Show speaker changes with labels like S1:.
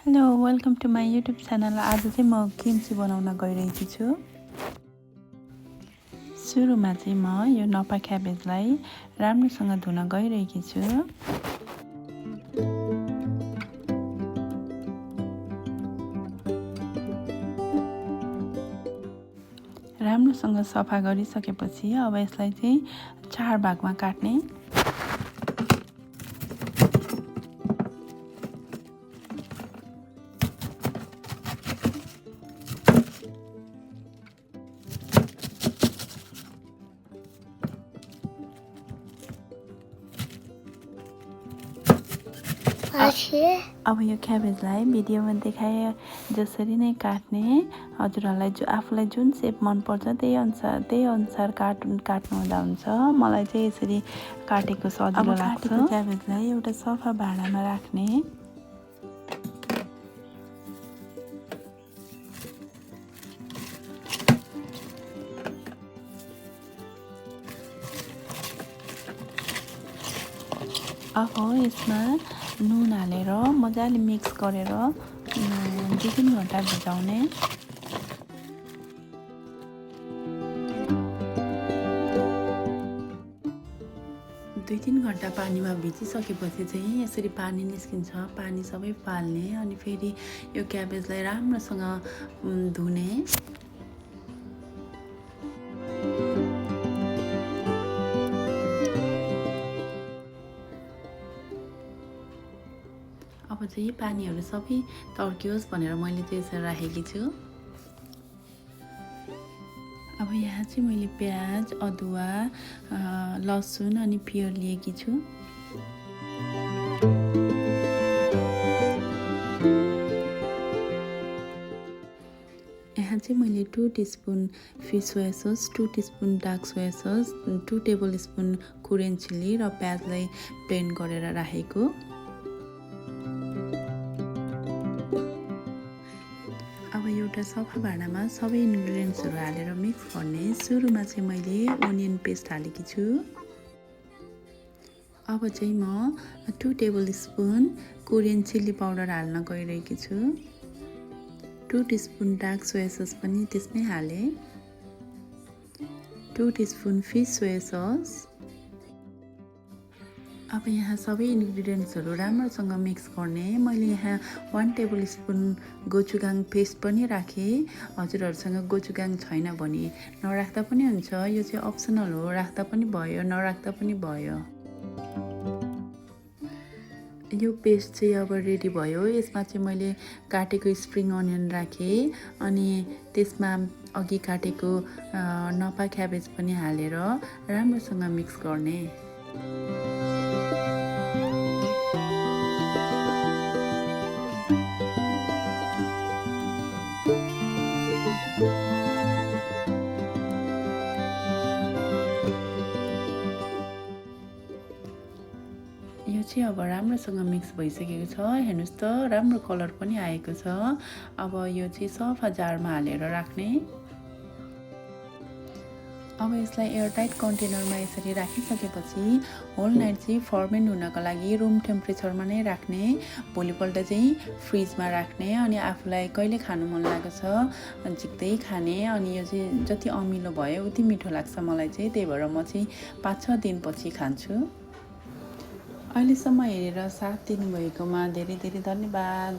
S1: Hello welcome to my YouTube channel. आज चाहिँ म किम्ची बनाउन गइरहेकी छु। सुरुमा चाहिँ म यो नपा क्याबेजलाई राम्रोसँग धुन गइरहेकी छु। राम्रोसँग सफा गरिसकेपछि अब यसलाई चाहिँ 4 भागमा काट्ने। अब यो क्याबेजलाई भिडियोमा देखाए जसरी नै काट्ने। हजुरहरूलाई आफूलाई जुन सेप मनपर्छ त्यही अनुसार काट्नु हुँदा हुन्छ। मलाई चाहिँ यसरी काटेको सजिलो लाग्छ। क्याबेजलाई एउटा सफा भाँडामा राख्ने। अब यसमा नुन हालेर मजाले मिक्स गरेर 2-3 घन्टा भिजाउने। दुई 3 घन्टा पानीमा भिजिसकेपछि चाहिँ यसरी पानी निस्किन्छ। पानी सबै फाल्ने अनि फेरि यो क्याबेजलाई राम्रोसँग धुने। अब चाहिँ पानीहरू सबै तर्कियोस् भनेर मैले चाहिँ यसरी राखेकी छु। अब यहाँ चाहिँ मैले प्याज, अदुवा, लसुन अनि पियर लिएकी छु। यहाँ चाहिँ मैले 2 teaspoon fish soya sauce, 2 teaspoon dark soya sauce, 2 tablespoon Korean chilli र प्याजलाई ब्लेन्ड गरेर राखेको। अब एउटा सफा भाँडामा सबै इन्ग्रिडियन्ट्सहरू हालेर मिक्स गर्ने। सुरुमा चाहिँ मैले ओनियन पेस्ट हालेकी छु। अब चाहिँ म 2 tablespoon Korean chilli powder हाल्न गइरहेकी छु। 2 टिस्पुन डार्क सोया सस पनि त्यसमै हालेँ। 2 टिस्पुन फिस सोया सस। अब यहाँ सबै इन्ग्रिडियन्ट्सहरू राम्रोसँग मिक्स गर्ने। मैले यहाँ 1 टेबल स्पुन गोचुगाङ पेस्ट पनि राखेँ। हजुरहरूसँग गोचुगाङ छैन भने नराख्दा पनि हुन्छ। यो चाहिँ अप्सनल हो, राख्दा पनि भयो नराख्दा पनि भयो। यो पेस्ट चाहिँ अब रेडी भयो। यसमा चाहिँ मैले काटेको स्प्रिङ अनियन राखेँ अनि त्यसमा अघि काटेको नपा क्याबेज पनि हालेर राम्रोसँग मिक्स गर्ने। यो चाहिँ अब राम्रोसँग मिक्स भइसकेको छ। हेर्नुहोस् त राम्रो कलर पनि आएको छ। अब यो चाहिँ सफा जारमा हालेर राख्ने। अब यसलाई एयरटाइट कन्टेनरमा यसरी राखिसकेपछि होल नाइट चाहिँ फर्मेन्ट हुनको लागि रुम टेम्परेचरमा नै राख्ने। भोलिपल्ट चाहिँ फ्रिजमा राख्ने अनि आफूलाई कहिले खानु मन लागेको छ झिक्दै खाने। अनि यो चाहिँ जति अमिलो भयो उति मिठो लाग्छ मलाई चाहिँ। त्यही भएर म चाहिँ 5-6 दिनपछि खान्छु। अहिलेसम्म हेरेर साथ दिनुभएकोमा धेरै धेरै धन्यवाद।